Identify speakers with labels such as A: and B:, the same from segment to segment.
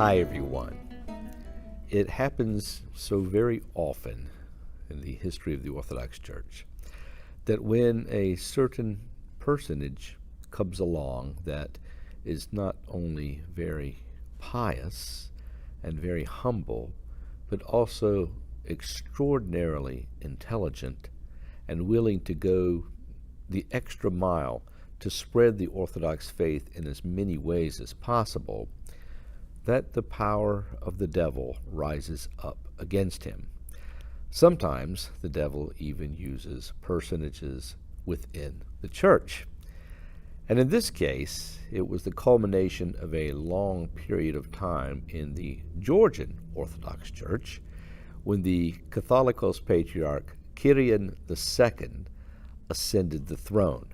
A: Hi, everyone. It happens so very often in the history of the Orthodox Church that when a certain personage comes along that is not only very pious and very humble, but also extraordinarily intelligent and willing to go the extra mile to spread the Orthodox faith in as many ways as possible, that the power of the devil rises up against him. Sometimes the devil even uses personages within the church. And in this case, it was the culmination of a long period of time in the Georgian Orthodox Church when the Catholicos-Patriarch Kirion II ascended the throne.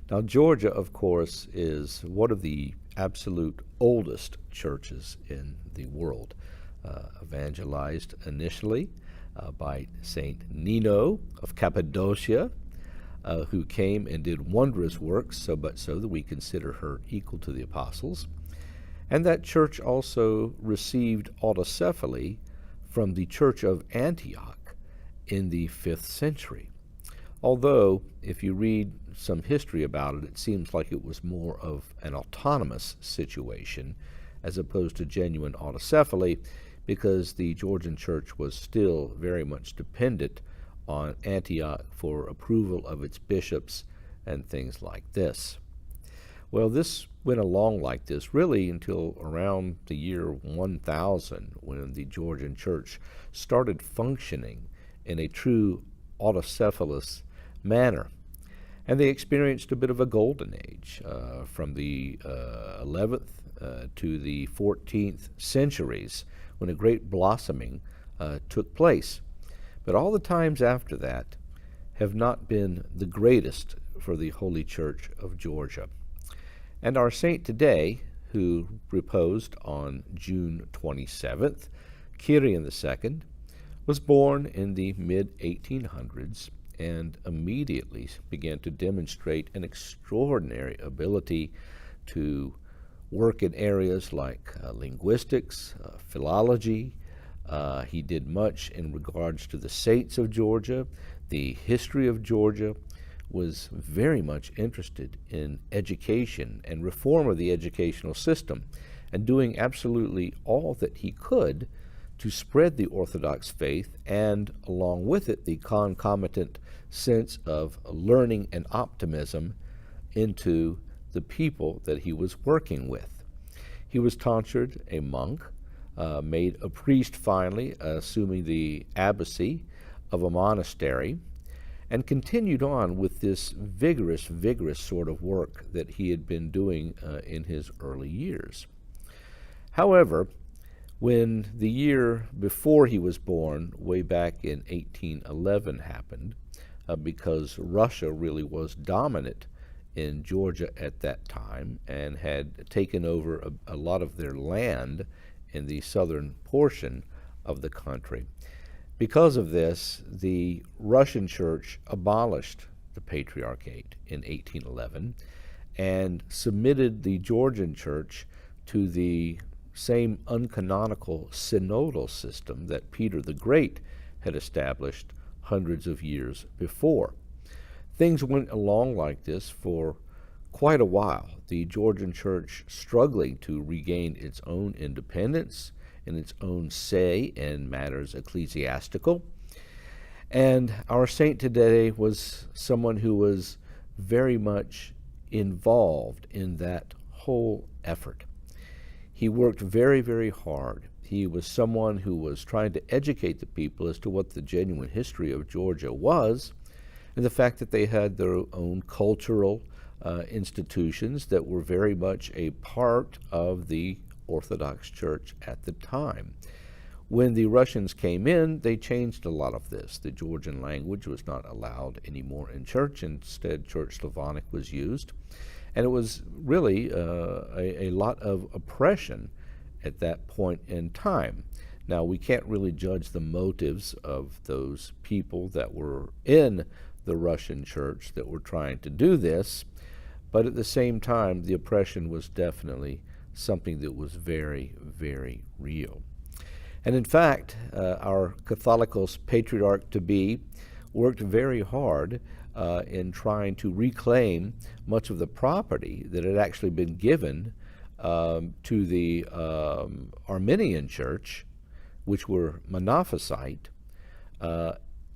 A: Now, Georgia, of course, is one of the absolute oldest churches in the world, evangelized initially by Saint Nino of Cappadocia, who came and did wondrous works, so much so that we consider her equal to the apostles. And that church also received autocephaly from the Church of Antioch in the 5th century. Although, if you read some history about it, it seems like it was more of an autonomous situation as opposed to genuine autocephaly, because the Georgian church was still very much dependent on Antioch for approval of its bishops and things like this. Well, this went along like this really until around the year 1000, when the Georgian church started functioning in a true autocephalous manner. And they experienced a bit of a golden age from the 11th to the 14th centuries, when a great blossoming took place. But all the times after that have not been the greatest for the Holy Church of Georgia. And our saint today, who reposed on June 27th, Kirion II, was born in the mid-1800s and immediately began to demonstrate an extraordinary ability to work in areas like linguistics, philology. He did much in regards to the saints of Georgia, the history of Georgia, was very much interested in education and reform of the educational system, and doing absolutely all that he could to spread the Orthodox faith, and along with it the concomitant sense of learning and optimism into the people that he was working with. He was tonsured a monk, made a priest finally, assuming the abbacy of a monastery, and continued on with this vigorous sort of work that he had been doing in his early years. However, when the year before he was born, way back in 1811, happened, because Russia really was dominant in Georgia at that time and had taken over a lot of their land in the southern portion of the country. Because of this, the Russian church abolished the Patriarchate in 1811 and submitted the Georgian church to the same uncanonical synodal system that Peter the Great had established hundreds of years before. Things went along like this for quite a while, the Georgian church struggling to regain its own independence and its own say in matters ecclesiastical. And our saint today was someone who was very much involved in that whole effort. He worked very hard. He was someone who was trying to educate the people as to what the genuine history of Georgia was, and the fact that they had their own cultural institutions that were very much a part of the Orthodox Church at the time. When the Russians came in, they changed a lot of this. The Georgian language was not allowed anymore in church. Instead, Church Slavonic was used. And it was really a lot of oppression at that point in time. Now, we can't really judge the motives of those people that were in the Russian church that were trying to do this, but at the same time, the oppression was definitely something that was very, very real. And in fact, our Catholicos-Patriarch-to-be worked very hard in trying to reclaim much of the property that had actually been given to the Armenian Church, which were Monophysite,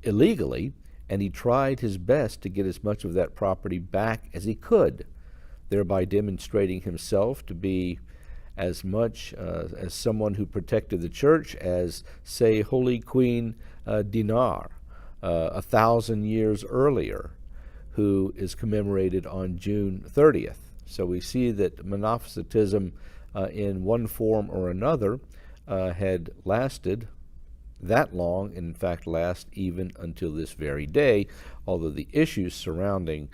A: illegally, and he tried his best to get as much of that property back as he could, thereby demonstrating himself to be as much as someone who protected the church as, say, Holy Queen Dinar, 1,000 years earlier, who is commemorated on June 30th. So we see that Monophysitism in one form or another had lasted that long, and in fact last even until this very day, although the issues surrounding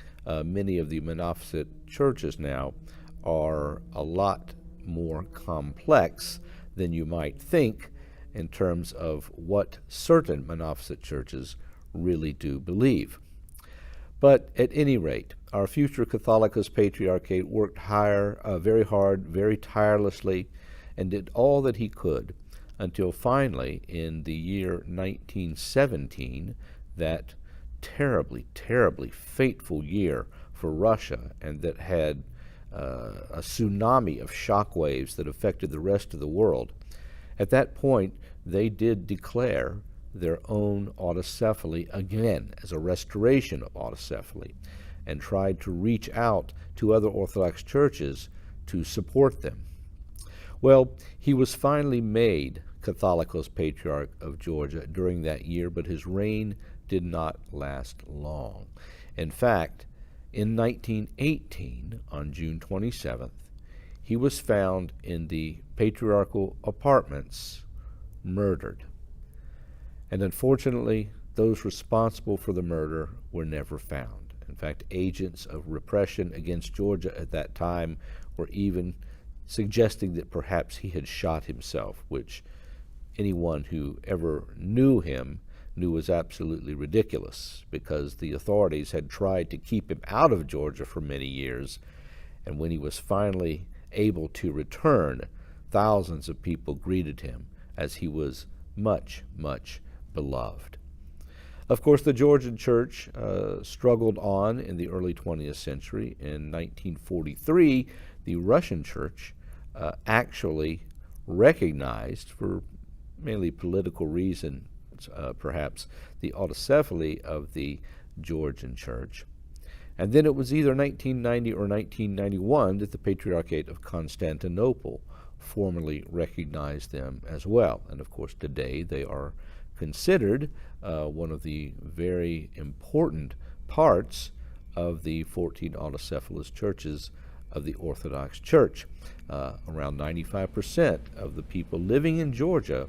A: many of the Monophysite churches now are a lot more complex than you might think in terms of what certain Monophysite churches really do believe. But at any rate, our future Catholicos-Patriarchate worked very hard, very tirelessly, and did all that he could until finally, in the year 1917, that terribly, terribly fateful year for Russia, and that had a tsunami of shock waves that affected the rest of the world. At that point, they did declare their own autocephaly again as a restoration of autocephaly, and tried to reach out to other Orthodox churches to support them. Well, he was finally made Catholicos-Patriarch of Georgia during that year, but his reign did not last long. In fact, in 1918, on June 27th, he was found in the patriarchal apartments, murdered. And unfortunately, those responsible for the murder were never found. In fact, agents of repression against Georgia at that time were even suggesting that perhaps he had shot himself, which anyone who ever knew him knew was absolutely ridiculous, because the authorities had tried to keep him out of Georgia for many years, and when he was finally able to return, thousands of people greeted him as he was much, much beloved. Of course, the Georgian church struggled on in the early 20th century. In 1943, the Russian church actually recognized, for mainly political reasons, perhaps, the autocephaly of the Georgian church. And then it was either 1990 or 1991 that the Patriarchate of Constantinople formally recognized them as well. And of course, today they are considered one of the very important parts of the 14 autocephalous churches of the Orthodox Church. Around 95% of the people living in Georgia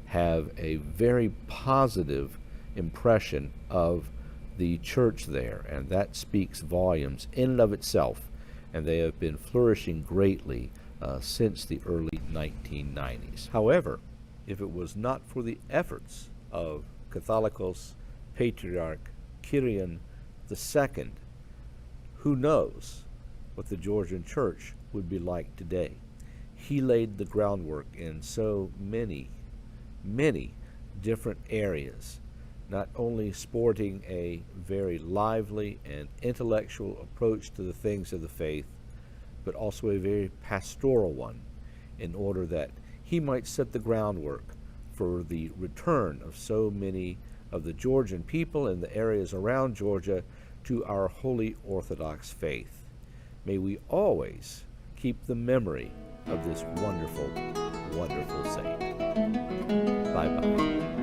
A: have a very positive impression of the church there, and that speaks volumes in and of itself, and they have been flourishing greatly since the early 1990s. However, if it was not for the efforts of Catholicos Patriarch Kirion II, who knows what the Georgian church would be like today. He laid the groundwork in so many different areas, not only sporting a very lively and intellectual approach to the things of the faith, but also a very pastoral one, in order that he might set the groundwork for the return of so many of the Georgian people in the areas around Georgia to our Holy Orthodox faith. May we always keep the memory of this wonderful, wonderful saint. Bye-bye.